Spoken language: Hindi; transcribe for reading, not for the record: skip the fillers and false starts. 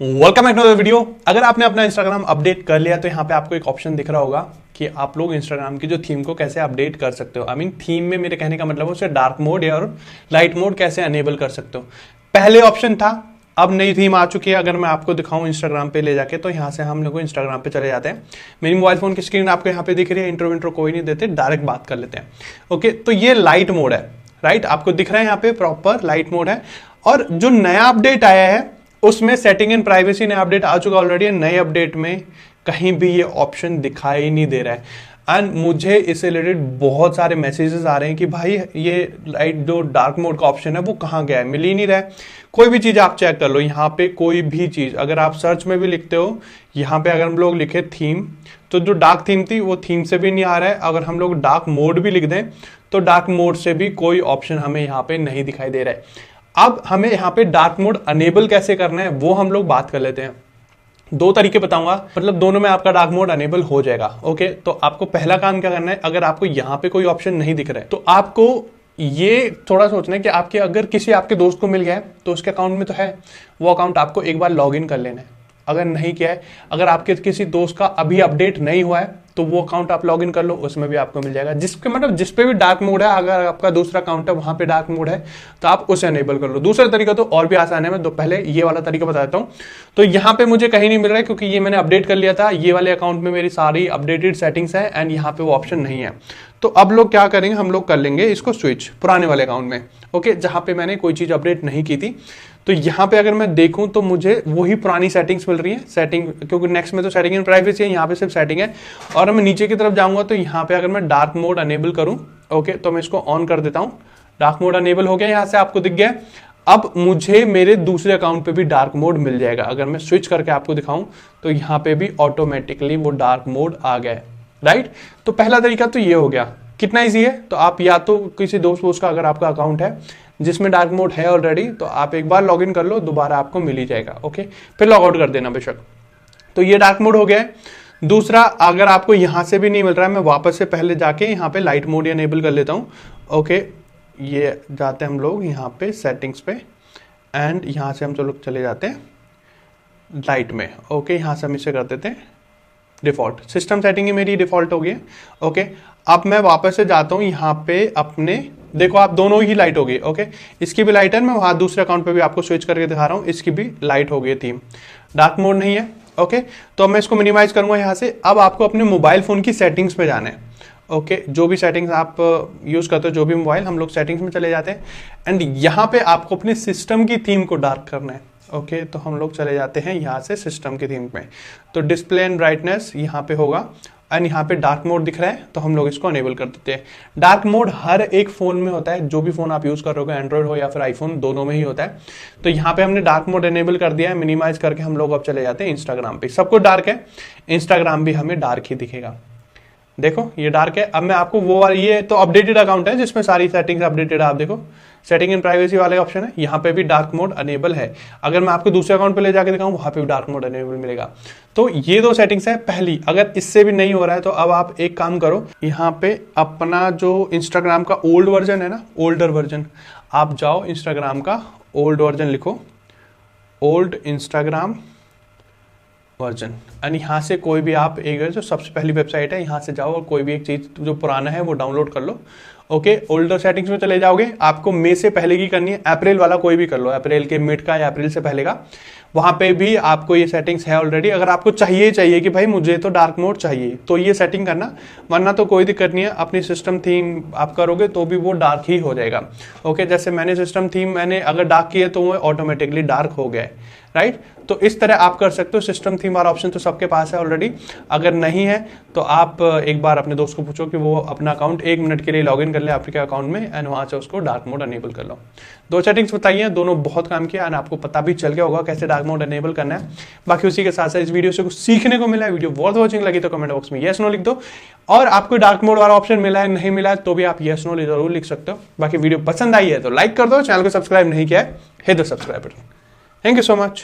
Welcome back to the video. अगर आपने अपना इंस्टाग्राम अपडेट कर लिया तो यहाँ पे आपको एक ऑप्शन दिख रहा होगा कि आप लोग इंस्टाग्राम की जो थीम को कैसे अपडेट कर सकते हो। आई मीन थीम में मेरे कहने का मतलब है उसे डार्क मोड या और लाइट मोड कैसे अनेबल कर सकते हो। पहले ऑप्शन था, अब नई थीम आ चुकी है। अगर मैं आपको दिखाऊं इंस्टाग्राम पे ले जाके, तो यहाँ से हम लोग इंस्टाग्राम पे चले जाते हैं। मेरी मोबाइल फोन की स्क्रीन आपको यहाँ पे दिख रही है। इंट्रो विंट्रो कोई नहीं देते, डायरेक्ट बात कर लेते हैं। ओके, तो ये लाइट मोड है, राइट। आपको दिख रहा है यहाँ पे प्रॉपर लाइट मोड है। और जो नया अपडेट आया है उसमें सेटिंग एंड प्राइवेसी नया अपडेट आ चुका ऑलरेडी। नए अपडेट में कहीं भी ये ऑप्शन दिखाई नहीं दे रहा है। एंड मुझे इससे रिलेटेड बहुत सारे मैसेजेस आ रहे हैं कि भाई ये लाइट जो डार्क मोड का ऑप्शन है वो कहाँ गया है, मिल ही नहीं रहा है। कोई भी चीज आप चेक कर लो, यहाँ पे कोई भी चीज अगर आप सर्च में भी लिखते हो, यहाँ पे अगर हम लोग लिखे थीम, तो जो डार्क थीम थी वो थीम से भी नहीं आ रहा है। अगर हम लोग डार्क मोड भी लिख दें तो डार्क मोड से भी कोई ऑप्शन हमें यहाँ पे नहीं दिखाई दे रहा है। अब हमें यहाँ पे डार्क मोड अनेबल कैसे करना है वो हम लोग बात कर लेते हैं। दो तरीके बताऊंगा, मतलब दोनों में आपका डार्क मोड अनेबल हो जाएगा। ओके, तो आपको पहला काम क्या करना है, अगर आपको यहाँ पे कोई ऑप्शन नहीं दिख रहा है तो आपको ये थोड़ा सोचना है कि आपके अगर किसी आपके दोस्त को मिल गया है तो उसके अकाउंट में तो है, वो अकाउंट आपको एक बार लॉग इन कर लेना है। अगर नहीं किया है, अगर आपके किसी दोस्त का अभी अपडेट नहीं हुआ है तो वो अकाउंट आप लॉग इन कर लो, उसमें भी आपको मिल जाएगा। जिसके मतलब जिस पे भी डार्क मोड है, अगर आपका दूसरा अकाउंट है वहां पे डार्क मोड है तो आप उसे अनेबल कर लो। दूसरा तरीका तो और भी आसान है, मैं तो पहले ये वाला तरीका बता देता हूँ। तो यहाँ पे मुझे कहीं नहीं मिल रहा है क्योंकि ये मैंने अपडेट कर लिया था। ये वाले अकाउंट में मेरी सारी अपडेटेड सेटिंग्स है एंड यहाँ पे वो ऑप्शन नहीं है। तो अब लोग क्या करेंगे, हम लोग कर लेंगे इसको स्विच पुराने वाले अकाउंट में। ओके, जहां पे मैंने कोई चीज अपडेट नहीं की थी। तो यहाँ पे अगर मैं देखूं तो मुझे वही पुरानी सेटिंग्स मिल रही है। सेटिंग क्योंकि नेक्स्ट में तो सेटिंग एंड प्राइवेसी है, यहाँ पे सिर्फ सेटिंग है। और मैं नीचे की तरफ जाऊंगा तो यहाँ पे अगर मैं डार्क मोड अनेबल करूं, ओके, तो मैं इसको ऑन कर देता हूं। डार्क मोड अनेबल हो गया, यहाँ से आपको दिख गया। अब मुझे मेरे दूसरे अकाउंट पे भी डार्क मोड मिल जाएगा। अगर मैं स्विच करके आपको दिखाऊं तो यहाँ पे भी ऑटोमेटिकली वो डार्क मोड आ गया है, राइट। तो पहला तरीका तो ये हो गया। कितना इजी है, तो आप या तो किसी दोस्त का अगर आपका अकाउंट है जिसमें डार्क मोड है ऑलरेडी, तो आप एक बार लॉगिन कर लो, दोबारा आपको मिल ही जाएगा। ओके, फिर लॉग आउट कर देना बेशक। तो ये डार्क मोड हो गया है। दूसरा, अगर आपको यहां से भी नहीं मिल रहा है, मैं वापस से पहले जाके यहाँ पे लाइट मोड इनेबल कर लेता हूँ। ओके, ये जाते हैं हम लोग यहाँ पे सेटिंग्स पे एंड यहाँ से हम चले जाते हैं लाइट में। ओके, यहाँ से हम इसे कर देते हैं डिफॉल्ट। सिस्टम सेटिंग ही मेरी डिफॉल्ट हो गई है। ओके, अब मैं वापस से जाता हूं यहाँ पे अपने, देखो आप दोनों ही लाइट हो गई। ओके, इसकी भी लाइट है, मैं वहां दूसरे अकाउंट पे भी आपको स्विच करके दिखा रहा हूँ, इसकी भी लाइट हो गई थीम। डार्क मोड नहीं है। ओके, तो मैं इसको मिनिमाइज करूंगा यहाँ से। अब आपको अपने मोबाइल फोन की सेटिंग्स पे जाना है। ओके, जो भी सेटिंग्स आप यूज करते हो, जो भी मोबाइल, हम लोग सेटिंग्स में चले जाते हैं एंड यहाँ पे आपको अपने सिस्टम की थीम को डार्क करना है। ओके, तो हम लोग चले जाते हैं यहाँ से सिस्टम की थीम में। तो डिस्प्ले एंड ब्राइटनेस यहाँ पे होगा एंड यहाँ पे डार्क मोड दिख रहा है, तो हम लोग इसको अनेबल कर देते हैं। डार्क मोड हर एक फोन में होता है, जो भी फोन आप यूज कर रहे हो, एंड्रॉइड हो या फिर आईफोन, दोनों में ही होता है। तो यहाँ पे हमने डार्क मोड अनेबल कर दिया है। मिनिमाइज करके हम लोग अब चले जाते हैं इंस्टाग्राम पे। सब कुछ डार्क है, इंस्टाग्राम भी हमें डार्क ही दिखेगा। देखो ये डार्क है। अब मैं आपको वो वाला, ये तो अपडेटेड अकाउंट है जिसमें सारी सेटिंग्स अपडेटेड है। आप देखो सेटिंग एंड प्राइवेसी वाले ऑप्शन है, यहाँ पे भी डार्क मोड अनेबल है। अगर मैं आपको दूसरे अकाउंट पे ले जाके दिखाऊं, वहां पे भी डार्क मोड अनेबल मिलेगा। तो ये दो सेटिंग्स है पहली। अगर इससे भी नहीं हो रहा है तो अब आप एक काम करो, यहाँ पे अपना जो इंस्टाग्राम का ओल्ड वर्जन है ना, ओल्डर वर्जन, आप जाओ इंस्टाग्राम का ओल्ड वर्जन लिखो, ओल्ड इंस्टाग्राम वर्जन, एंड यहाँ से कोई भी आप एक जो सबसे पहली वेबसाइट है, यहाँ से जाओ और कोई भी एक चीज जो पुराना है वो डाउनलोड कर लो। ओके, ओल्डर सेटिंग्स में चले जाओगे। आपको मई से पहले की करनी है, अप्रैल वाला कोई भी कर लो, अप्रैल के मिड का या अप्रैल से पहले का। वहां पे भी आपको ये सेटिंग्स है ऑलरेडी। अगर आपको चाहिए कि भाई मुझे तो डार्क मोड चाहिए, तो ये सेटिंग करना, वरना तो कोई दिक्कत नहीं है। अपनी सिस्टम थीम आप करोगे तो भी वो डार्क ही हो जाएगा। ओके, जैसे मैंने सिस्टम थीम मैंने अगर डार्क की है तो वो ऑटोमेटिकली डार्क हो गया है, राइट। तो इस तरह आप कर सकते हो। सिस्टम थीम वाला ऑप्शन तो सबके पास है ऑलरेडी। अगर नहीं है तो आप एक बार अपने दोस्त को पूछो कि वो अपना अकाउंट 1 मिनट के लिए लॉगिन कर ले आपके अकाउंट में एंड वहां से उसको डार्क मोड अनेबल कर लो। दो सेटिंग्स बताइए, दोनों बहुत काम किया एंड आपको पता भी चल गया होगा कैसे डार्क मोड अनेबल करना है। बाकी उसी के साथ साथ इस वीडियो से कुछ सीखने को मिला है, वीडियो वर्थ वॉचिंग लगी तो कमेंट बॉक्स में यस नो लिख दो। और आपको डार्क मोड वाला ऑप्शन मिला है नहीं मिला है तो भी आप यस नो जरूर लिख सकते हो। बाकी वीडियो पसंद आई है तो लाइक कर दो, चैनल को सब्सक्राइब नहीं किया है, hit the subscribe button. Thank you so much.